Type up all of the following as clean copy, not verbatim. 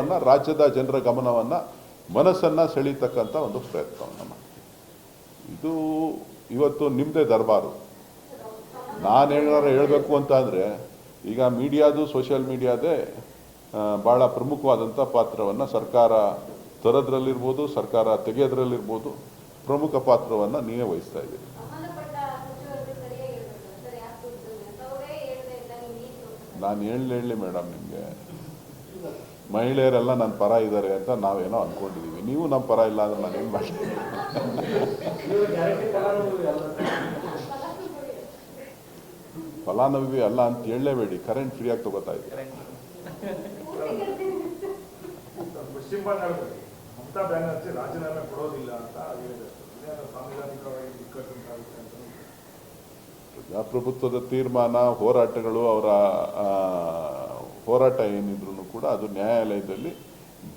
ಗಮನವನ್ನು, ರಾಜ್ಯದ ಜನರ ಗಮನವನ್ನು, ಮನಸ್ಸನ್ನು ಸೆಳೀತಕ್ಕಂಥ ಒಂದು ಪ್ರಯತ್ನವನ್ನು ಮಾಡಿ. ಇದು ಇವತ್ತು ನಿಮ್ಮದೇ ದರ್ಬಾರು. ನಾನು ಹೇಳಬೇಕು ಅಂತ ಅಂದರೆ, ಈಗ ಮೀಡಿಯಾದು, ಸೋಷಿಯಲ್ ಮೀಡಿಯಾದೇ ಭಾಳ ಪ್ರಮುಖವಾದಂಥ ಪಾತ್ರವನ್ನು ಸರ್ಕಾರ ತರೋದ್ರಲ್ಲಿರ್ಬೋದು, ಸರ್ಕಾರ ತೆಗೆಯೋದ್ರಲ್ಲಿರ್ಬೋದು ಪ್ರಮುಖ ಪಾತ್ರವನ್ನು ನೀವೇ ವಹಿಸ್ತಾ ಇದ್ದೀರಿ. ನಾನು ಹೇಳಲಿ ಮೇಡಮ್, ನಿಮಗೆ ಮಹಿಳೆಯರೆಲ್ಲ ನನ್ನ ಪರ ಇದ್ದಾರೆ ಅಂತ ನಾವೇನೋ ಅಂದ್ಕೊಂಡಿದ್ದೀವಿ. ನೀವು ನಮ್ಮ ಪರ ಇಲ್ಲ ಅಂದರೆ ನಾನು ಏನು ಮಾಡ್ತೀನಿ? ಫಲಾನುಭವಿ ಅಲ್ಲ ಅಂತ ಹೇಳಲೇಬೇಡಿ, ಕರೆಂಟ್ ಫ್ರೀಯಾಗಿ ತಗೋತಾ ಇದ್ದೀವಿ. ಪಶ್ಚಿಮ ಬಂಗಾಳದಲ್ಲಿ ಮಮತಾ ಬ್ಯಾನರ್ಜಿ ರಾಜೀನಾಮೆ ಕೊಡೋದಿಲ್ಲ ಅಂತ ಸಾಂವಿಧಾನಿಕವಾಗಿ ದಿಕ್ಕಟ್ಟುಂಟಾಗುತ್ತೆ ಅಂತ. ಪ್ರಜಾಪ್ರಭುತ್ವದ ತೀರ್ಮಾನ, ಹೋರಾಟಗಳು, ಅವರ ಹೋರಾಟ ಏನಿದ್ರು ಕೂಡ ಅದು ನ್ಯಾಯಾಲಯದಲ್ಲಿ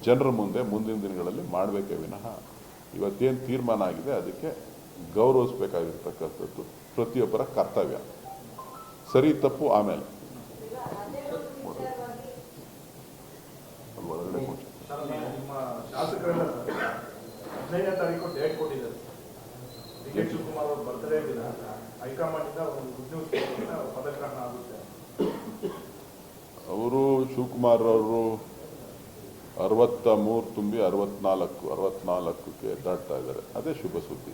ಜನರ ಮುಂದೆ ಮುಂದಿನ ದಿನಗಳಲ್ಲಿ ಮಾಡಬೇಕೇ ವಿನಃ ಇವತ್ತೇನು ತೀರ್ಮಾನ ಆಗಿದೆ ಅದಕ್ಕೆ ಗೌರವಿಸಬೇಕಾಗಿರ್ತಕ್ಕಂಥದ್ದು ಪ್ರತಿಯೊಬ್ಬರ ಕರ್ತವ್ಯ. ಸರಿ ತಪ್ಪು ಆಮೇಲೆ ಒಳಗಡೆ ನಿಮ್ಮ ಶಾಸಕರೆಲ್ಲ 15ನೇ ತಾರೀಕು ಡೇಟ್ ಕೊಟ್ಟಿದ್ದಾರೆ. ಡಿ ಕೆ ಶಿವಕುಮಾರ್ ಅವ್ರ ಬರ್ತ್ಡೇ ದಿನ ಹೈಕಮಾಂಡ್ ಇಂದ ಒಂದು ಗುಡ್ ನ್ಯೂಸ್ ಪದಗ್ರಹಣ ಆಗುತ್ತೆ. ಅವರು ಶಿವಕುಮಾರ್ ಅವರು 63 ತುಂಬಿ 64ಕ್ಕೆ ದಾಟ್ತಾ ಇದ್ದಾರೆ. ಅದೇ ಶುಭ ಸುದ್ದಿ.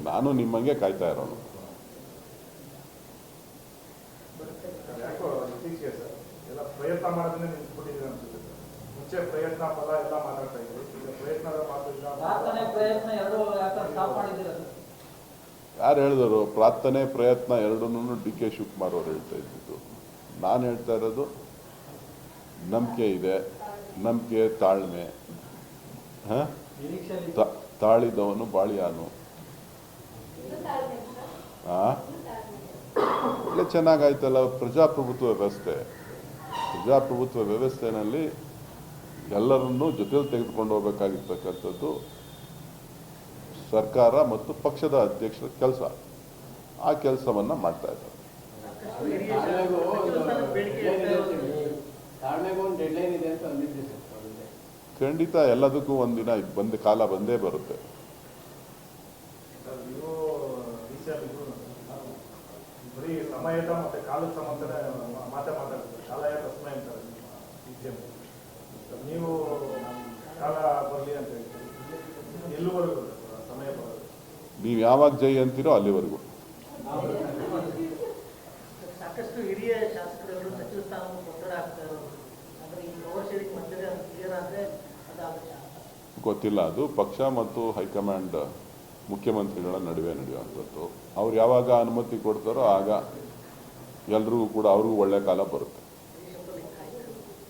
ನಾನು ನಿಮ್ಮಂಗೆ ಕಾಯ್ತಾ ಇರೋನು. ಪ್ರಯತ್ನ ಮಾಡೋದನ್ನೇ ನಿಂತ್ಬಿಟ್ಟಿದ್ದೀರಿ ಅನ್ಸುತ್ತೆ. ಮುಂಚೆ ಪ್ರಯತ್ನ ಫಲ ಎಲ್ಲ ಮಾತಾಡ್ತಾ ಇದ್ರು, ಈಗ ಪ್ರಯತ್ನದ ಮಾತು ಯಾರು ಹೇಳಿದರು? ಪ್ರಾರ್ಥನೆ ಪ್ರಯತ್ನ ಎರಡನ್ನೂ ಡಿ ಕೆ ಶಿವಕುಮಾರ್ ಅವರು ಹೇಳ್ತಾ ಇದ್ದಿದ್ದು. ನಾನು ಹೇಳ್ತಾ ಇರೋದು ನಂಬಿಕೆ ಇದೆ, ನಂಬಿಕೆ, ತಾಳ್ಮೆ. ತಾಳಿದವನು ಬಾಳಿಯಾನು. ಒಳ್ಳೆ ಚೆನ್ನಾಗಾಯ್ತಲ್ಲ ಪ್ರಜಾಪ್ರಭುತ್ವ ವ್ಯವಸ್ಥೆ. ಪ್ರಜಾಪ್ರಭುತ್ವ ವ್ಯವಸ್ಥೆಯಲ್ಲಿ ಎಲ್ಲರನ್ನೂ ಜೊತೆಯಲ್ಲಿ ತೆಗೆದುಕೊಂಡು ಹೋಗಬೇಕಾಗಿರ್ತಕ್ಕಂಥದ್ದು ಸರ್ಕಾರ ಮತ್ತು ಪಕ್ಷದ ಅಧ್ಯಕ್ಷರ ಕೆಲಸ. ಆ ಕೆಲಸವನ್ನು ಮಾಡ್ತಾ ಇದ್ದಾರೆ. ಖಂಡಿತ ಎಲ್ಲದಕ್ಕೂ ಒಂದಿನ ಕಾಲ ಬಂದೇ ಬರುತ್ತೆ. ಸಮಯದ ಮತ್ತೆ ಕಾಲದ ಸಂಬಂಧನೇ ಮಾತಾಡ್ತಾರೆ. ಕಾಲಯ ತಸ್ಮೈ ಅಂತಾರೆ. ನೀವು ಕಾಲ ಬರಲಿ ಅಂತ ಹೇಳ್ತೀರಿ. ಎಲ್ಲಿವರೆಗೂ ಸಮಯ ಬರೋದು? ನೀವು ಯಾವಾಗ ಜೈ ಅಂತೀರೋ ಅಲ್ಲಿವರೆಗೂ. ಸಾಕಷ್ಟು ಹಿರಿಯ ಶಾಸಕರು ಸಚಿವ ಸ್ಥಾನವನ್ನು ಒತ್ತಡ ಆಗ್ತಾ ಇರೋದು, ಆದರೆ ಈ ಪವರ್ ಶೇರಿಂಗ್ ಮಧ್ಯೆ ಕ್ಲಿಯರ್ ಆದರೆ ಗೊತ್ತಿಲ್ಲ. ಅದು ಪಕ್ಷ ಮತ್ತು ಹೈಕಮಾಂಡ್ ಮುಖ್ಯಮಂತ್ರಿಗಳ ನಡುವೆ ನಡೆಯುವಂಥದ್ದು. ಅವ್ರು ಯಾವಾಗ ಅನುಮತಿ ಕೊಡ್ತಾರೋ ಆಗ ಎಲ್ರಿಗೂ ಕೂಡ ಅವ್ರಿಗೂ ಒಳ್ಳೆ ಕಾಲ ಬರುತ್ತೆ.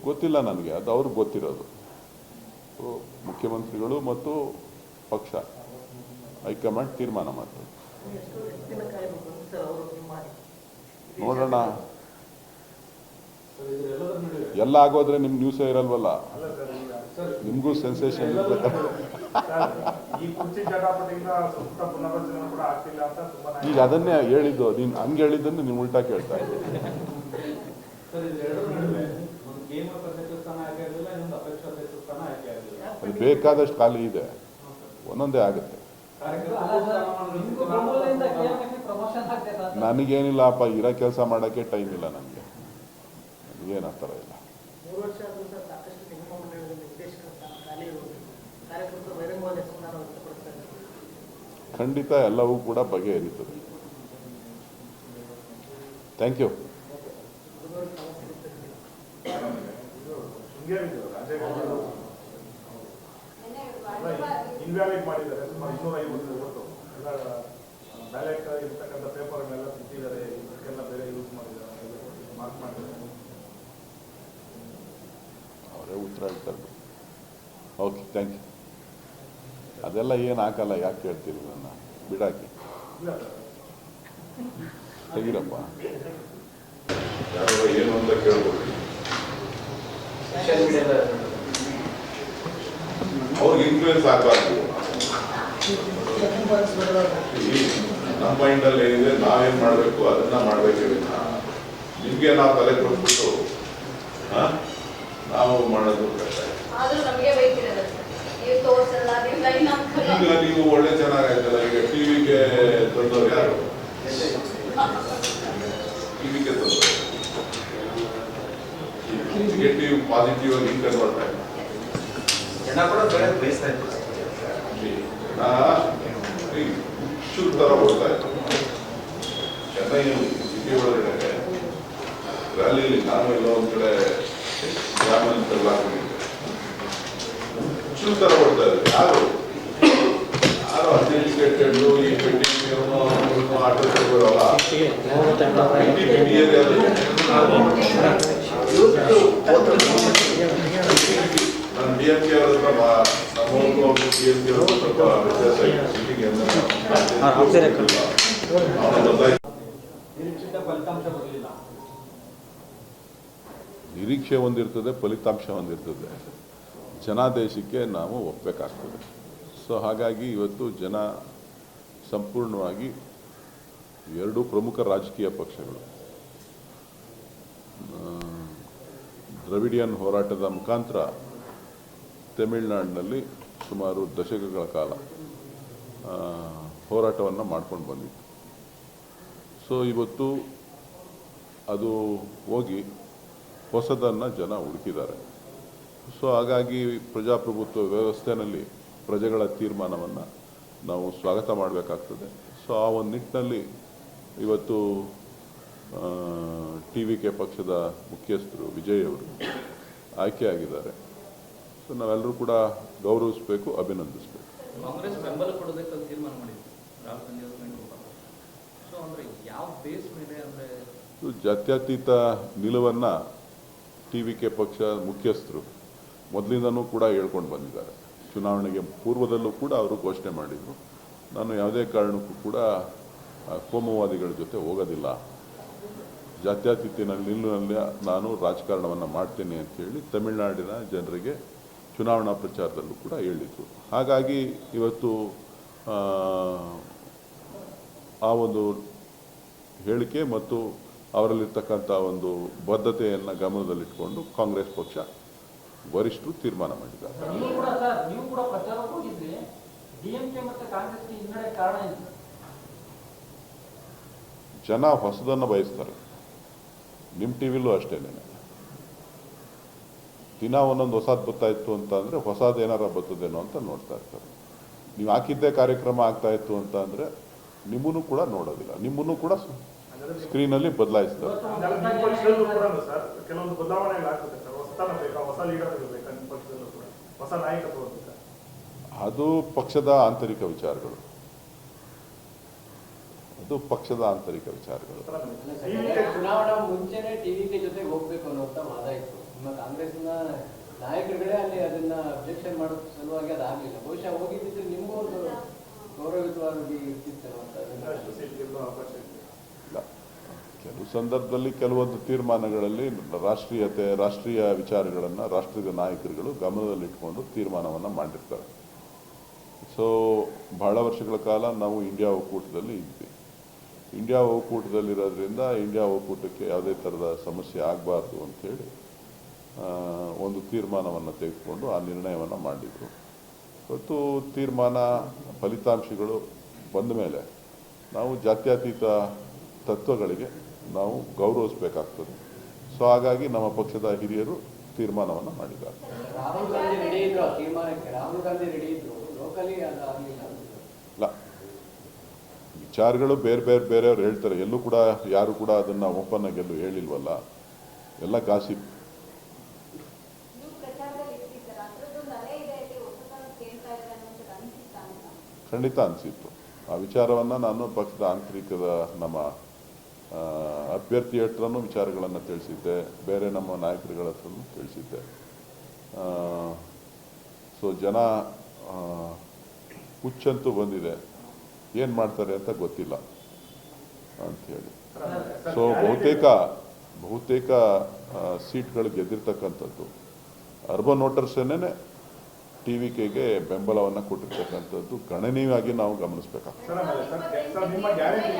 ಗೊತ್ತಿಲ್ಲ ನನಗೆ, ಅದು ಅವ್ರಿಗೆ ಗೊತ್ತಿರೋದು. ಮುಖ್ಯಮಂತ್ರಿಗಳು ಮತ್ತು ಪಕ್ಷ ಹೈಕಮಾಂಡ್ ತೀರ್ಮಾನ ಮಾಡ್ತಾರೆ. ನೋಡೋಣ. ಎಲ್ಲ ಆಗೋದ್ರೆ ನಿಮ್ಮ ನ್ಯೂಸೇ ಇರಲ್ವಲ್ಲ, ನಿಮಗೂ ಸೆನ್ಸೇಷನ್ ಇರ್ಬೇಕು. ಈಗ ಅದನ್ನೇ ಹೇಳಿದ್ದು. ನೀನು ಹಂಗೆ ಹೇಳಿದ್ದನ್ನು ನೀವು ಉಲ್ಟಾ ಕೇಳ್ತಾ ಇದ್ದೀನಿ. ಅದು ಬೇಕಾದಷ್ಟು ಖಾಲಿ ಇದೆ, ಒಂದೊಂದೇ ಆಗುತ್ತೆ. ನನಗೇನಿಲ್ಲಪ್ಪ, ಇರೋ ಕೆಲಸ ಮಾಡೋಕ್ಕೆ ಟೈಮ್ ಇಲ್ಲ ನನಗೆ. ಏನು ಆ ಥರ ಇಲ್ಲ. ಖಂಡಿತ ಎಲ್ಲವೂ ಕೂಡ ಬಗೆಹರಿಯುತ್ತದೆ. Thank you. ಇನ್ವ್ಯಾಲಿಡ್ ಮಾಡಿದ್ದಾರೆ. ಸುಮಾರು 250 ಬ್ಯಾಲೆಟ್ ಇರ್ತಕ್ಕಂಥ ಪೇಪರ್ನೆಲ್ಲ ತಿಂತಿದ್ದಾರೆ. ಇದಕ್ಕೆಲ್ಲ ಬೇರೆ ಯೂಸ್ ಮಾಡಿದ್ದಾರೆ, ಮಾರ್ಕ್ ಮಾಡಿದ್ದಾರೆ. ಅವರೇ ಉತ್ತರ ಹೇಳ್ತಾರೆ. Okay, thank you. ಅದೆಲ್ಲ ಏನು ಹಾಕಲ್ಲ, ಯಾಕೆ ಕೇಳ್ತೀರಿ ನನ್ನ? ಬಿಡಾಕಿ ತೆಗಿರಪ್ಪ. ಯಾರೋ ಏನು ಅಂತ ಕೇಳ್ಬೋದು. ಅವ್ರಿಗೆ ಇನ್ಫ್ಲೂಯೆನ್ಸ್ ಆಗಬಾರ್ದು. ನಮ್ಮ ಮೈಂಡಲ್ಲಿ ಏನಿದೆ ನಾವೇನು ಮಾಡಬೇಕು ಅದನ್ನ ಮಾಡಬೇಕೇ ವಿನ ನಿಮಗೆ ನಾವು ತಲೆ ಕೊಟ್ಬಿಟ್ಟು ನಾವು ಮಾಡೋದು ಕಷ್ಟ. ಆದ್ರೂ ನಮಗೆ ಬೈತಿರಲ್ಲ ಸರ್, ನೀವು ತೋರ್ಸಲ್ಲ, ನೀವು ಲೈನ್ ಹಾಕಲ್ಲ. ಈಗ ನೀವು ಒಳ್ಳೆ ಚೆನ್ನಾಗಾಯ್ತಲ್ಲ. ಈಗ ಟಿವಿಗೆ ತಂದವ್ರು ಯಾರು? ಟಿವಿಗೆ ತಂದವರು ನೆಗೆಟಿವ್ ಪಾಸಿಟಿವ್ ಆಗಿ ಹಿಂಗೆ ಕನ್ವರ್ಟ್ ಆಯ್ತು. ಜನ ಕೂಡ ಬೇರೆ ಬಯಸ್ತಾ ಇತ್ತು. ಹುಚ್ಚು ಥರ ಓಡ್ತಾ ಇತ್ತು. ಚೆನ್ನೈ ಸಿಟಿ ಒಳಗಡೆ ರ್ಯಾಲಿಯಲ್ಲಿ ನಾನು ಎಲ್ಲೋ ಒಂದು ಕಡೆ ಗ್ರಾಮದಲ್ಲಿ ಹಾಕೊಂಡಿದ್ದೆ. ಹುಚ್ಚು ಥರ ಓಡ್ತಾ ಇದ್ರು. ಯಾರು ಅನ್ಎಜುಕೇಟೆಡ್ ಈ ಪೆಟ್ಟಿಂಗ್ ಆಟೋ ತಗೋರಲ್ಲ ನಾನು ಡಿ ಎಂ ಕೆ ಅವ್ರ ನಮ್ಮವ್ರಿಗೂ ಡಿ ಎಂ ಕೆ ಅವರು ಸ್ವಲ್ಪ ವ್ಯತ್ಯಾಸ ಇದೆ. ಸಿಟಿಗೆ ನಿರೀಕ್ಷೆ ಒಂದಿರ್ತದೆ, ಫಲಿತಾಂಶ ಒಂದಿರ್ತದೆ. ಜನಾದೇಶಕ್ಕೆ ನಾವು ಒಪ್ಪಬೇಕಾಗ್ತದೆ. ಸೊ ಹಾಗಾಗಿ ಇವತ್ತು ಜನ ಸಂಪೂರ್ಣವಾಗಿ ಎರಡೂ ಪ್ರಮುಖ ರಾಜಕೀಯ ಪಕ್ಷಗಳು ದ್ರವಿಡಿಯನ್ ಹೋರಾಟದ ಮುಖಾಂತರ ತಮಿಳುನಾಡಿನಲ್ಲಿ ಸುಮಾರು ದಶಕಗಳ ಕಾಲ ಹೋರಾಟವನ್ನು ಮಾಡ್ಕೊಂಡು ಬಂದಿತ್ತು. ಸೊ ಇವತ್ತು ಅದು ಹೋಗಿ ಹೊಸದನ್ನು ಜನ ಹುಡುಕಿದ್ದಾರೆ. ಸೊ ಹಾಗಾಗಿ ಪ್ರಜಾಪ್ರಭುತ್ವ ವ್ಯವಸ್ಥೆಯಲ್ಲಿ ಪ್ರಜೆಗಳ ತೀರ್ಮಾನವನ್ನು ನಾವು ಸ್ವಾಗತ ಮಾಡಬೇಕಾಗ್ತದೆ. ಸೊ ಆ ಒಂದು ನಿಟ್ಟಿನಲ್ಲಿ ಇವತ್ತು TVK ಪಕ್ಷದ ಮುಖ್ಯಸ್ಥರು ವಿಜಯ್ ಅವರು ಆಯ್ಕೆಯಾಗಿದ್ದಾರೆ. ಸೊ ನಾವೆಲ್ಲರೂ ಕೂಡ ಗೌರವಿಸಬೇಕು, ಅಭಿನಂದಿಸಬೇಕು. ಕಾಂಗ್ರೆಸ್ ಬೆಂಬಲ ಕೊಡೋದಕ್ಕೆ ತೀರ್ಮಾನ ಮಾಡಿದ್ರು ರಾಹುಲ್ ಗಾಂಧಿ ಅವರು. ಸೊ ಅಂದರೆ ಯಾವ ಬೇಸ್ ಮೇಲೆ ಅಂದರೆ ಜಾತ್ಯತೀತ ನಿಲುವನ್ನು TVK ಪಕ್ಷ ಮುಖ್ಯಸ್ಥರು ಮೊದಲಿಂದನೂ ಕೂಡ ಹೇಳ್ಕೊಂಡು ಬಂದಿದ್ದಾರೆ. ಚುನಾವಣೆಗೆ ಪೂರ್ವದಲ್ಲೂ ಕೂಡ ಅವರು ಘೋಷಣೆ ಮಾಡಿದರು, ನಾನು ಯಾವುದೇ ಕಾರಣಕ್ಕೂ ಕೂಡ ಕೋಮುವಾದಿಗಳ ಜೊತೆ ಹೋಗೋದಿಲ್ಲ, ಜಾತ್ಯತೀತ ನಿಲುವಿನಲ್ಲಿ ನಾನು ರಾಜಕಾರಣವನ್ನು ಮಾಡ್ತೇನೆ ಅಂತೇಳಿ ತಮಿಳುನಾಡಿನ ಜನರಿಗೆ ಚುನಾವಣಾ ಪ್ರಚಾರದಲ್ಲೂ ಕೂಡ ಹೇಳಿದರು. ಹಾಗಾಗಿ ಇವತ್ತು ಆ ಒಂದು ಹೇಳಿಕೆ ಮತ್ತು ಅವರಲ್ಲಿರ್ತಕ್ಕಂಥ ಒಂದು ಬದ್ಧತೆಯನ್ನು ಗಮನದಲ್ಲಿಟ್ಟುಕೊಂಡು ಕಾಂಗ್ರೆಸ್ ಪಕ್ಷ ವರಿಷ್ಠರು ತೀರ್ಮಾನ ಮಾಡಿದ್ದಾರೆ. ನೀವು ಕೂಡ ಪ್ರಚಾರಕ್ಕೆ ಹೋಗಿದ್ರಿ, ಡಿಎಂಕೆ ಮತ್ತು ಕಾಂಗ್ರೆಸ್ಗೆ ಹಿನ್ನಡೆ ಕಾರಣ ಏನು? ಜನ ಹೊಸದನ್ನು ಬಯಸ್ತಾರೆ. ನಿಮ್ಮ ಟಿವಿಲೂ ಅಷ್ಟೇನೆ, ದಿನ ಒಂದೊಂದು ಹೊಸದು ಬರ್ತಾಯಿತ್ತು ಅಂತ ಅಂದರೆ ಹೊಸದು ಏನಾರ ಬರ್ತದೇನೋ ಅಂತ ನೋಡ್ತಾ ಇರ್ತಾರೆ. ನೀವು ಹಾಕಿದ್ದೇ ಕಾರ್ಯಕ್ರಮ ಆಗ್ತಾ ಇತ್ತು ಅಂತ ಅಂದರೆ ನಿಮ್ಮನ್ನು ಕೂಡ ನೋಡೋದಿಲ್ಲ, ನಿಮ್ಮನ್ನು ಕೂಡ ಸ್ಕ್ರೀನಲ್ಲಿ ಬದಲಾಯಿಸ್ತಾರೆ. ಸರ್ ಕೆಲವೊಂದು ಬದಲಾವಣೆಗಳು ಆಗ್ತದೆ ಸರ್. ಹೊಸತನ ಬೇಕಾ, ಹೊಸ ಲೀಡರ್ ಬೇಕಾ ನಿಮ್ಮ ಪಕ್ಷದಲ್ಲೂ ಕೂಡ, ಹೊಸ ನಾಯಕತ್ವ ಬೇಕಾ? ಅದು ಪಕ್ಷದ ಆಂತರಿಕ ವಿಚಾರಗಳು, ಅದು ಪಕ್ಷದ ಆಂತರಿಕ ವಿಚಾರಗಳು. ಚುನಾವಣಾ ಮುಂಚೆನೆ ಟಿವಿಕೆ ಜೊತೆಗೆ ಹೋಗ್ಬೇಕು ಅನ್ನುವಂತ ವಾದ ಇತ್ತು. ನಿಮ್ಮ ಕಾಂಗ್ರೆಸ್ನ ನಾಯಕರುಗಳೇ ಅಲ್ಲಿ ಅದನ್ನ ಅಬ್ಜೆಕ್ಷನ್ ಮಾಡೋ ಸಲುವಾಗಿ ಅದಾಗಲಿಲ್ಲ. ಬಹುಶಃ ಹೋಗಿದ್ದಿದ್ರೆ ನಿಮಗೂ ಒಂದು ಗೌರವಿತವಾಗಿ ಇರ್ತಿತ್ತು ಇಲ್ಲ, ಕೆಲವು ಸಂದರ್ಭದಲ್ಲಿ ಕೆಲವೊಂದು ತೀರ್ಮಾನಗಳಲ್ಲಿ ರಾಷ್ಟ್ರೀಯ ವಿಚಾರಗಳನ್ನು ರಾಷ್ಟ್ರೀಯ ನಾಯಕರುಗಳು ಗಮನದಲ್ಲಿಟ್ಕೊಂಡು ತೀರ್ಮಾನವನ್ನು ಮಾಡಿರ್ತಾರೆ. ಸೊ ಬಹಳ ವರ್ಷಗಳ ಕಾಲ ನಾವು ಇಂಡಿಯಾ ಒಕ್ಕೂಟದಲ್ಲಿ ಇದ್ವಿ. ಇಂಡಿಯಾ ಒಕ್ಕೂಟದಲ್ಲಿರೋದ್ರಿಂದ ಇಂಡಿಯಾ ಒಕ್ಕೂಟಕ್ಕೆ ಯಾವುದೇ ಥರದ ಸಮಸ್ಯೆ ಆಗಬಾರ್ದು ಅಂಥೇಳಿ ಒಂದು ತೀರ್ಮಾನವನ್ನು ತೆಗೆದುಕೊಂಡು ಆ ನಿರ್ಣಯವನ್ನು ಮಾಡಿದರು. ಇವತ್ತು ತೀರ್ಮಾನ ಫಲಿತಾಂಶಗಳು ಬಂದ ಮೇಲೆ ನಾವು ಜಾತ್ಯತೀತ ತತ್ವಗಳಿಗೆ ನಾವು ಗೌರವಿಸಬೇಕಾಗ್ತದೆ. ಸೊ ಹಾಗಾಗಿ ನಮ್ಮ ಪಕ್ಷದ ಹಿರಿಯರು ತೀರ್ಮಾನವನ್ನು ಮಾಡಿದ್ದಾರೆ. ರಾಹುಲ್ ಗಾಂಧಿ ರೆಡಿ ಇದ್ರು ಆ ತೀರ್ಮಾನಕ್ಕೆ, ರಾಹುಲ್ ಗಾಂಧಿ ರೆಡಿ ಇದ್ರು, ಲೋಕಲಿ ಅದಾಗಲಿಲ್ಲ. ಇಲ್ಲ, ವಿಚಾರಗಳು ಬೇರೆಯವ್ರು ಹೇಳ್ತಾರೆ. ಎಲ್ಲೂ ಕೂಡ ಯಾರು ಕೂಡ ಅದನ್ನು ಓಪನ್ ಆಗಿ ಎಲ್ಲೂ ಹೇಳಿಲ್ವಲ್ಲ, ಎಲ್ಲ ಗಾಸಿಪ್. ಖಂಡಿತ ಅನಿಸಿತ್ತು. ಆ ವಿಚಾರವನ್ನು ನಾನು ಪಕ್ಷದ ಆಂತರಿಕದ ನಮ್ಮ ಅಭ್ಯರ್ಥಿ ಹತ್ರನೂ ವಿಚಾರಗಳನ್ನು ತಿಳಿಸಿದ್ದೆ, ಬೇರೆ ನಮ್ಮ ನಾಯಕರುಗಳ ಹತ್ರನೂ ತಿಳಿಸಿದ್ದೆ. ಸೊ ಜನ ಹುಚ್ಚಂತೂ ಬಂದಿದೆ, ಏನು ಮಾಡ್ತಾರೆ ಅಂತ ಗೊತ್ತಿಲ್ಲ ಅಂಥೇಳಿ. ಸೊ ಬಹುತೇಕ ಸೀಟ್ಗಳು ಗೆದ್ದಿರ್ತಕ್ಕಂಥದ್ದು ಅರ್ಬನ್ ವೋಟರ್ಸೇನೆ TVKಗೆ ಬೆಂಬಲವನ್ನು ಕೊಟ್ಟಿರ್ತಕ್ಕಂಥದ್ದು ಗಣನೀಯವಾಗಿ ನಾವು ಗಮನಿಸಬೇಕಾಗ್ತದೆ. ಸರ್ ಆಮೇಲೆ ಸರ್ ನಿಮ್ಮ ಗ್ಯಾರಂಟಿ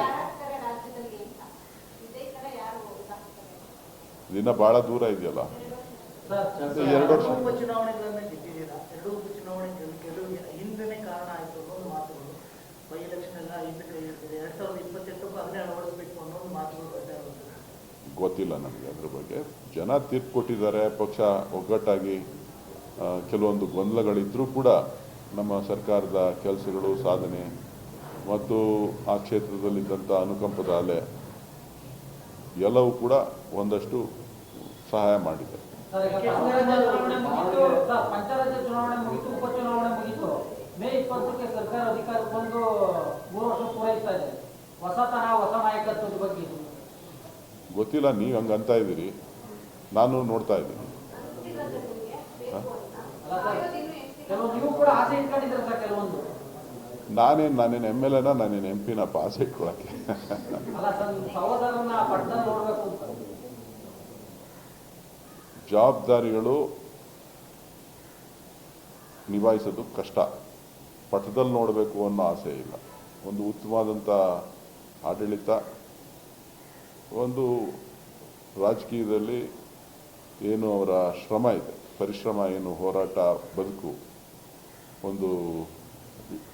ದಿನ ಭಾಳ ದೂರ ಇದೆಯಲ್ಲ. ಎರಡು ವರ್ಷ ಉಪಚುನಾವಣೆಗಳನ್ನ ಗೆದ್ದಿದ್ದೀರಾ, ಎರಡೂ ಉಪಚುನಾವಣೆ ಗೆಲುವು ಹಿಂದೆನೇ ಕಾರಣ ಆಯಿತು ಅನ್ನೋದು ಮಾತುಗಳು, ಬೈ ಎಲೆಕ್ಷನ್ ಎಲ್ಲ ಹಿಂದೆ ಕೈ ಹಿಡಿದಿದೆ, 2028ಕ್ಕೂ ಅದನ್ನೇ ಅಳವಡಿಸಬೇಕು ಅನ್ನೋದು ಮಾತುಗಳು ಬರ್ತಾ ಇರುತ್ತೆ. ಗೊತ್ತಿಲ್ಲ ನನಗೆ ಅದ್ರ ಬಗ್ಗೆ. ಜನ ತೀರ್ಪು ಕೊಟ್ಟಿದ್ದಾರೆ. ಪಕ್ಷ ಒಗ್ಗಟ್ಟಾಗಿ ಕೆಲವೊಂದು ಗೊಂದಲಗಳಿದ್ದರೂ ಕೂಡ ನಮ್ಮ ಸರ್ಕಾರದ ಕೆಲಸಗಳು, ಸಾಧನೆ ಮತ್ತು ಆ ಕ್ಷೇತ್ರದಲ್ಲಿದ್ದಂಥ ಅನುಕಂಪದ ಅಲೆ ಎಲ್ಲವೂ ಕೂಡ ಒಂದಷ್ಟು ಸಹಾಯ ಮಾಡಿದೆ. ಪಂಚಾಯತ್ ಚುನಾವಣೆ ಮುಗಿತು, ಉಪಚುನಾವಣೆ ಮುಗಿತು. ಮೇ 20ಕ್ಕೆ ಸರ್ಕಾರ ಅಧಿಕಾರಕ್ಕೆ ಬಂದು 3 ವರ್ಷ ಪೂರೈಸ್ತಾ ಇದೆ. ಹೊಸತನ, ಹೊಸ ನಾಯಕತ್ವದ ಬಗ್ಗೆ ಗೊತ್ತಿಲ್ಲ, ನೀವು ಹಂಗಂತ ಇದ್ದೀರಿ, ನಾನು ನೋಡ್ತಾ ಇದ್ದೀನಿ. ಅಲ್ಲ ಸರ್, ಕೆಲವು ನೀವು ಕೂಡ ಆಸೆ ಇಟ್ಕೊಂಡಿದ್ರೆ ಸರ್ ಕೆಲವೊಂದು. ನಾನೇನು MLAನ, ನಾನೇನು MP ನ ಪಾಸ್ ಇಟ್ಕೊಳಕ್ಕೆ. ಅಲ್ಲ ಸರ್, ಸಹೋದರನ ಪಟ್ಟದಲ್ಲಿ ನೋಡ್ಬೇಕು ಅಂತ. ಜವಾಬ್ದಾರಿಗಳು ನಿಭಾಯಿಸೋದು ಕಷ್ಟ. ಪಟ್ಟದಲ್ಲಿ ನೋಡಬೇಕು ಅನ್ನೋ ಆಸೆ ಇಲ್ಲ. ಒಂದು ಉತ್ತಮವಾದಂಥ ಆಡಳಿತ, ಒಂದು ರಾಜಕೀಯದಲ್ಲಿ ಏನು ಅವರ ಶ್ರಮ ಇದೆ, ಪರಿಶ್ರಮ ಏನು, ಹೋರಾಟ, ಬದುಕು, ಒಂದು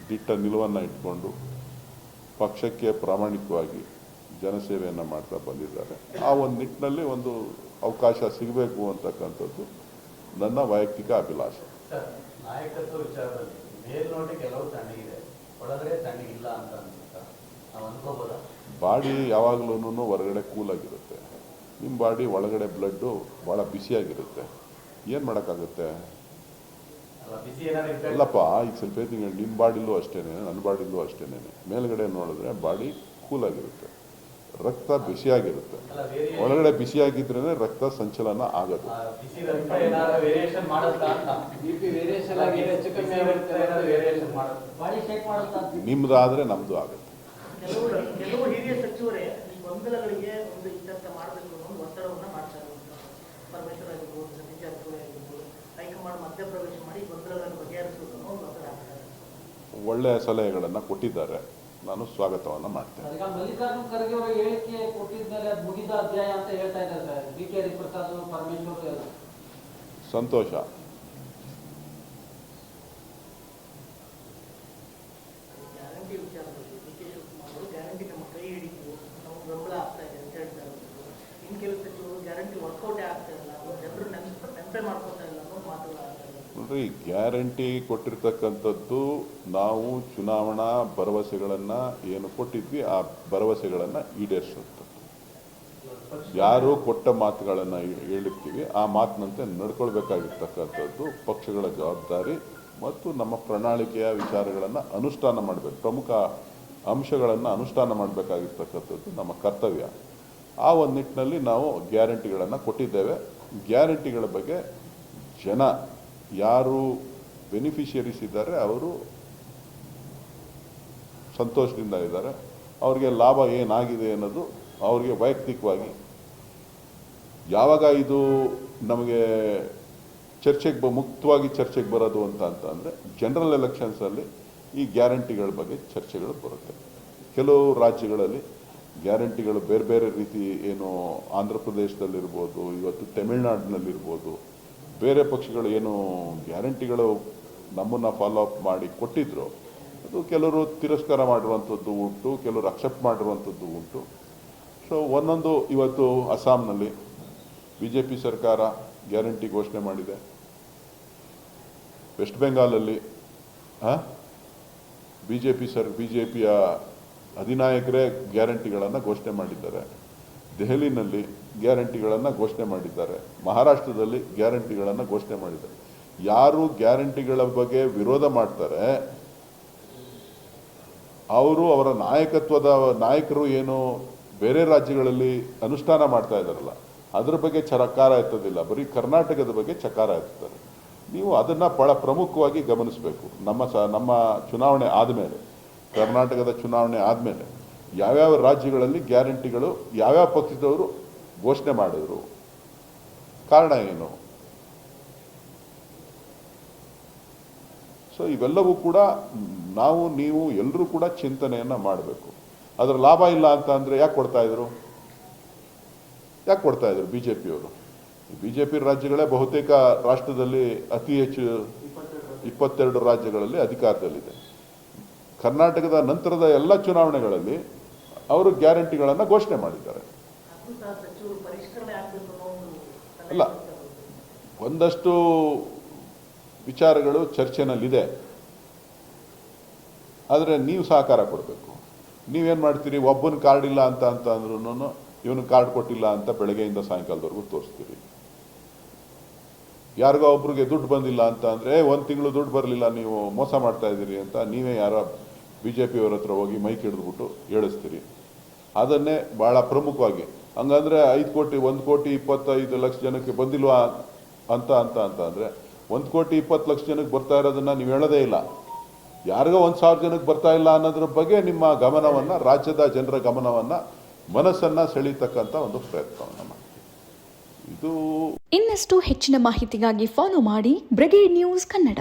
ದಿಟ್ಟ ನಿಲುವನ್ನು ಇಟ್ಕೊಂಡು ಪಕ್ಷಕ್ಕೆ ಪ್ರಾಮಾಣಿಕವಾಗಿ ಜನಸೇವೆಯನ್ನು ಮಾಡ್ತಾ ಬಂದಿದ್ದಾರೆ. ಆ ಒಂದು ನಿಟ್ಟಿನಲ್ಲಿ ಒಂದು ಅವಕಾಶ ಸಿಗಬೇಕು ಅಂತಕ್ಕಂಥದ್ದು ನನ್ನ ವೈಯಕ್ತಿಕ ಅಭಿಲಾಷೆ. ಸರ್, ನಾಯಕತ್ವ ವಿಚಾರದಲ್ಲಿ ಮೇಲ್ನೋಟ ಕೆಲವು ತಣ್ಣಗಿದೆ, ಒಳಗಡೆ ತಣ್ಣಗಿಲ್ಲ ಅಂತ ಅನ್ಸುತ್ತಾ ನಾವು ಅನ್ಕೋಬೋದಾ? ಬಾಡಿ ಯಾವಾಗಲೂ ಹೊರಗಡೆ ಕೂಲಾಗಿರುತ್ತೆ, ನಿಮ್ಮ ಬಾಡಿ ಒಳಗಡೆ ಬ್ಲಡ್ಡು ಭಾಳ ಬಿಸಿಯಾಗಿರುತ್ತೆ. ಏನು ಮಾಡೋಕ್ಕಾಗುತ್ತೆ? ಅಲ್ಲಪ್ಪ, ಈಗ ಸ್ವಲ್ಪ ತಿಂಗಳು ನಿಮ್ಮ ಬಾಡಿಲೂ ಅಷ್ಟೇನೆ, ನನ್ನ ಬಾಡಿಲೂ ಅಷ್ಟೇನೆ. ಮೇಲ್ಗಡೆ ನೋಡಿದ್ರೆ ಬಾಡಿ ಕೂಲಾಗಿರುತ್ತೆ, ರಕ್ತ ಬಿಸಿಯಾಗಿರುತ್ತೆ. ಒಳಗಡೆ ಬಿಸಿಯಾಗಿದ್ರೇ ರಕ್ತ ಸಂಚಲನ ಆಗೋದು. ನಿಮ್ದಾದ್ರೆ ನಮ್ದು ಆಗುತ್ತೆ. ಕೆಲವು ಹಿರಿಯ ಸಚಿವರೇ ಈ ಗೊಂದಲಗಳಿಗೆ ಒಂದು ಇತ್ಯರ್ಥ ಮಾಡಬೇಕು ಅನ್ನೋ ಒತ್ತಡವನ್ನು ಮಾಡ್ತಾ ಇರುವಂತ ಪರಮೇಶ್ವರ್ ಆಗಿರ್ಬೋದು, ಸತೀಶ್ ಜಾರಕಿಹೊಳಿ ಆಗಿರ್ಬೋದು, ಹೈಕಮಾಂಡ್ ಮಧ್ಯಪ್ರವೇಶ ಮಾಡಿ ಗೊಂದಲಗಳನ್ನು ಬಗೆಹರಿಸಬೇಕು ಅನ್ನೋ ಒಂದು ಒತ್ತಡ ಆಗ್ತಾರೆ. ಒಳ್ಳೆಯ ಸಲಹೆಗಳನ್ನು ಕೊಟ್ಟಿದ್ದಾರೆ, ನಾನು ಸ್ವಾಗತವನ್ನು ಮಾಡ್ತೇನೆ. ಈಗ ಮಲ್ಲಿಕಾರ್ಜುನ್ ಖರ್ಗೆ ಅವರು ಹೇಳಿಕೆ ಕೊಟ್ಟಿದ್ಮೇಲೆ ಅದು ಮುಗಿದ ಅಧ್ಯಾಯ ಅಂತ ಹೇಳ್ತಾ ಇದ್ದಾರೆ ಸರ್. DK ಹರಿಪ್ರಸಾದ್, ಪರಮೇಶ್ವರ್ ಎಲ್ಲ. ಸಂತೋಷ. ಗ್ಯಾರಂಟಿ ವಿಚಾರದಲ್ಲಿ DK ಶಿವಕುಮಾರ್ ಅವರು ಗ್ಯಾರಂಟಿ ನಮ್ಮ ಕೈ ಹಿಡಿತು, ನಾವು ಬೆಂಬಲ ಆಗ್ತಾ ಇದೆ ಅಂತ ಹೇಳ್ತಾ ಇರೋದು. ಇನ್ನು ಕೆಲವು ಸಚಿವರು ಗ್ಯಾರಂಟಿ ವರ್ಕೌಟೇ ಆಗ್ತಾ ಇಲ್ಲ, ಜನರು ನೆನಪೆ ಮಾಡ್ಕೊತಾ ಇಲ್ಲ ಅನ್ನೋ ಮಾತುಗಳು ಆಗ್ತಾ ಇದೆ. ನೋಡ್ರಿ, ಗ್ಯಾರಂಟಿ ಕೊಟ್ಟಿರ್ತಕ್ಕಂಥದ್ದು ನಾವು ಚುನಾವಣಾ ಭರವಸೆಗಳನ್ನು ಏನು ಕೊಟ್ಟಿದ್ವಿ ಆ ಭರವಸೆಗಳನ್ನು ಈಡೇರಿಸುತ್ತೆ. ಯಾರು ಕೊಟ್ಟ ಮಾತುಗಳನ್ನು ಹೇಳಿರ್ತೀವಿ ಆ ಮಾತಿನಂತೆ ನಡ್ಕೊಳ್ಬೇಕಾಗಿರ್ತಕ್ಕಂಥದ್ದು ಪಕ್ಷಗಳ ಜವಾಬ್ದಾರಿ ಮತ್ತು ನಮ್ಮ ಪ್ರಣಾಳಿಕೆಯ ವಿಚಾರಗಳನ್ನು ಅನುಷ್ಠಾನ ಮಾಡಬೇಕು. ಪ್ರಮುಖ ಅಂಶಗಳನ್ನು ಅನುಷ್ಠಾನ ಮಾಡಬೇಕಾಗಿರ್ತಕ್ಕಂಥದ್ದು ನಮ್ಮ ಕರ್ತವ್ಯ. ಆ ಒಂದು ನಿಟ್ಟಿನಲ್ಲಿ ನಾವು ಗ್ಯಾರಂಟಿಗಳನ್ನು ಕೊಟ್ಟಿದ್ದೇವೆ. ಗ್ಯಾರಂಟಿಗಳ ಬಗ್ಗೆ ಜನ ಯಾರು ಬೆನಿಫಿಷಿಯರೀಸ್ ಇದ್ದಾರೆ ಅವರು ಸಂತೋಷದಿಂದ ಇದ್ದಾರೆ. ಅವರಿಗೆ ಲಾಭ ಏನಾಗಿದೆ ಅನ್ನೋದು ಅವರಿಗೆ ವೈಯಕ್ತಿಕವಾಗಿ ಯಾವಾಗ ಇದು ನಮಗೆ ಚರ್ಚೆಗೆ ಮುಕ್ತವಾಗಿ ಚರ್ಚೆಗೆ ಬರೋದು ಅಂತಂದರೆ ಜನರಲ್ ಎಲೆಕ್ಷನ್ಸಲ್ಲಿ ಈ ಗ್ಯಾರಂಟಿಗಳ ಬಗ್ಗೆ ಚರ್ಚೆಗಳು ಬರುತ್ತೆ. ಕೆಲವು ರಾಜ್ಯಗಳಲ್ಲಿ ಗ್ಯಾರಂಟಿಗಳು ಬೇರೆ ಬೇರೆ ರೀತಿ, ಏನು ಆಂಧ್ರ ಪ್ರದೇಶದಲ್ಲಿರ್ಬೋದು, ಇವತ್ತು ತಮಿಳ್ನಾಡಿನಲ್ಲಿರ್ಬೋದು, ಬೇರೆ ಪಕ್ಷಗಳು ಏನು ಗ್ಯಾರಂಟಿಗಳು ನಮ್ಮನ್ನು ಫಾಲೋ ಅಪ್ ಮಾಡಿ ಕೊಟ್ಟಿದ್ರು ಅದು ಕೆಲವರು ತಿರಸ್ಕಾರ ಮಾಡಿರುವಂಥದ್ದು ಉಂಟು, ಕೆಲವರು ಅಕ್ಸೆಪ್ಟ್ ಮಾಡಿರುವಂಥದ್ದು ಉಂಟು. ಸೊ ಒಂದೊಂದು, ಇವತ್ತು ಅಸ್ಸಾಂನಲ್ಲಿ BJP ಸರ್ಕಾರ ಗ್ಯಾರಂಟಿ ಘೋಷಣೆ ಮಾಡಿದೆ. ವೆಸ್ಟ್ ಬೆಂಗಾಲಲ್ಲಿ BJPಯ ಅಧಿನಾಯಕರೇ ಗ್ಯಾರಂಟಿಗಳನ್ನು ಘೋಷಣೆ ಮಾಡಿದ್ದಾರೆ. ದೆಹಲಿನಲ್ಲಿ ಗ್ಯಾರಂಟಿಗಳನ್ನು ಘೋಷಣೆ ಮಾಡಿದ್ದಾರೆ. ಮಹಾರಾಷ್ಟ್ರದಲ್ಲಿ ಗ್ಯಾರಂಟಿಗಳನ್ನು ಘೋಷಣೆ ಮಾಡಿದ್ದಾರೆ. ಯಾರು ಗ್ಯಾರಂಟಿಗಳ ಬಗ್ಗೆ ವಿರೋಧ ಮಾಡ್ತಾರೆ ಅವರು ಅವರ ನಾಯಕರು ಏನು ಬೇರೆ ರಾಜ್ಯಗಳಲ್ಲಿ ಅನುಷ್ಠಾನ ಮಾಡ್ತಾ ಇದ್ದಾರಲ್ಲ ಅದರ ಬಗ್ಗೆ ಚಕಾರ ಎತ್ತೋದಿಲ್ಲ, ಬರೀ ಕರ್ನಾಟಕದ ಬಗ್ಗೆ ಚಕಾರ ಎತ್ತಾರೆ. ನೀವು ಅದನ್ನು ಭಾಳ ಪ್ರಮುಖವಾಗಿ ಗಮನಿಸಬೇಕು. ನಮ್ಮ ಚುನಾವಣೆ ಆದಮೇಲೆ, ಕರ್ನಾಟಕದ ಚುನಾವಣೆ ಆದಮೇಲೆ ಯಾವ್ಯಾವ ರಾಜ್ಯಗಳಲ್ಲಿ ಗ್ಯಾರಂಟಿಗಳು ಯಾವ್ಯಾವ ಪಕ್ಷದವರು ಘೋಷಣೆ ಮಾಡಿದ್ರು, ಕಾರಣ ಏನು, ಸೊ ಇವೆಲ್ಲವೂ ಕೂಡ ನಾವು ನೀವು ಎಲ್ಲರೂ ಕೂಡ ಚಿಂತನೆಯನ್ನು ಮಾಡಬೇಕು. ಅದರ ಲಾಭ ಇಲ್ಲ ಅಂತ ಅಂದರೆ ಯಾಕೆ ಕೊಡ್ತಾಯಿದ್ರು ಬಿ ಜೆ ಪಿಯವರು? ಬಿ ಜೆ ಪಿ ರಾಜ್ಯಗಳೇ ಬಹುತೇಕ ರಾಷ್ಟ್ರದಲ್ಲಿ ಅತಿ ಹೆಚ್ಚು 22 ರಾಜ್ಯಗಳಲ್ಲಿ ಅಧಿಕಾರದಲ್ಲಿದೆ. ಕರ್ನಾಟಕದ ನಂತರದ ಎಲ್ಲ ಚುನಾವಣೆಗಳಲ್ಲಿ ಅವರು ಗ್ಯಾರಂಟಿಗಳನ್ನು ಘೋಷಣೆ ಮಾಡಿದ್ದಾರೆ. ಅದು ಸಹ ಸಚಿವರು ಪರಿಷ್ಕರಣೆ ಆಗಬೇಕು ಅನ್ನೋ ಒಂದು ಸಲಹೆ ಅಲ್ಲ. ಕೊಡ್ತಾರೆ. ಒಂದಷ್ಟು ವಿಚಾರಗಳು ಚರ್ಚೆನಲ್ಲಿದೆ, ಆದರೆ ನೀವು ಸಹಕಾರ ಕೊಡಬೇಕು. ನೀವೇನು ಮಾಡ್ತೀರಿ? ಒಬ್ಬನ ಕಾರ್ಡ್ ಇಲ್ಲ ಅಂತ ಅಂದ್ರೂ ಇವನು ಕಾರ್ಡ್ ಕೊಟ್ಟಿಲ್ಲ ಅಂತ ಬೆಳಗ್ಗೆಯಿಂದ ಸಾಯಂಕಾಲದವರೆಗೂ ತೋರಿಸ್ತೀರಿ. ಯಾರಿಗೋ ಒಬ್ರಿಗೆ ದುಡ್ಡು ಬಂದಿಲ್ಲ ಅಂತ ಅಂದರೆ 1 ತಿಂಗಳು ದುಡ್ಡು ಬರಲಿಲ್ಲ, ನೀವು ಮೋಸ ಮಾಡ್ತಾ ಇದ್ದೀರಿ ಅಂತ ನೀವೇ ಯಾರೋ ಬಿ ಜೆ ಪಿಯವ್ರ ಹತ್ರ ಹೋಗಿ ಮೈಕ್ ಹಿಡಿದ್ಬಿಟ್ಟು ಹೇಳಿಸ್ತೀರಿ. ಅದನ್ನೇ ಭಾಳ ಪ್ರಮುಖವಾಗಿ ಹಂಗಂದರೆ 1 ಕೋಟಿ 25 ಲಕ್ಷ ಜನಕ್ಕೆ ಬಂದಿಲ್ವಾ ಅಂತ ಅಂದರೆ 1 ಕೋಟಿ 20 ಲಕ್ಷ ಜನಕ್ಕೆ ಬರ್ತಾ ಇರೋದನ್ನು ನೀವು ಹೇಳೋದೇ ಇಲ್ಲ. ಯಾರಿಗೋ 1,000 ಜನಕ್ಕೆ ಬರ್ತಾ ಇಲ್ಲ ಅನ್ನೋದ್ರ ಬಗ್ಗೆ ನಿಮ್ಮ ಗಮನವನ್ನು, ರಾಜ್ಯದ ಜನರ ಗಮನವನ್ನು, ಮನಸ್ಸನ್ನು ಸೆಳೀತಕ್ಕಂಥ ಒಂದು ಪ್ರಯತ್ನವನ್ನು ಮಾಡಿ. ಇದು ಇನ್ನಷ್ಟು ಹೆಚ್ಚಿನ ಮಾಹಿತಿಗಾಗಿ ಫಾಲೋ ಮಾಡಿ ಬ್ರಿಗೇಡ್ ನ್ಯೂಸ್ ಕನ್ನಡ.